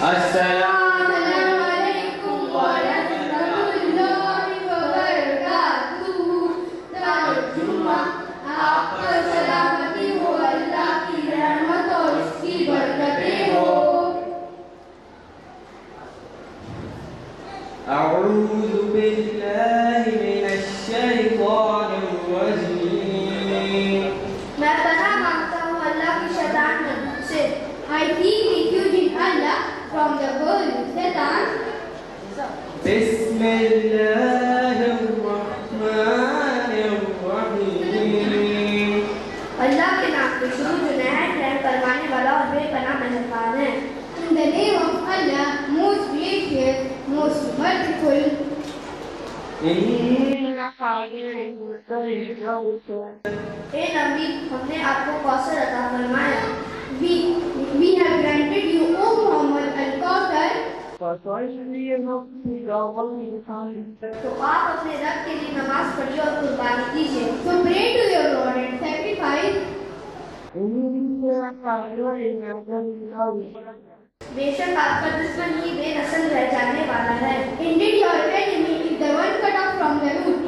السلام علیکم ورحمۃ اللہ وبرکاتہ۔ ترجمہ: آپ پر سلامتی ہو، اللہ کی رحمت اور اس کی برکتیں ہو۔ اعوذ باللہ من الشیطان الرجیم۔ میں پناہ مانگتا ہوں اللہ کی شیطان مردود سے۔ I seek refuge in Allah from the world Satan. بسم اللہ الرحمن الرحیم۔ اللہ کے نام سے شروع جو نہایت رحم فرمانے والا اور بے پناہ مہربان ہے۔ In the name of Allah, most gracious, most merciful. اے نبی، ہم نے آپ کو کوثر عطا فرمایا۔ We have granted you, O Muhammad, al-Kawthar. تو آپ اپنے رب کے لیے نماز پڑھیے اور قربانی کیجیے۔ So pray to your Lord and sacrifice. بے شک آپ کا دشمن ہی بے نسل رہ جانے والا ہے۔ Indeed your enemy is the one cut off from the root.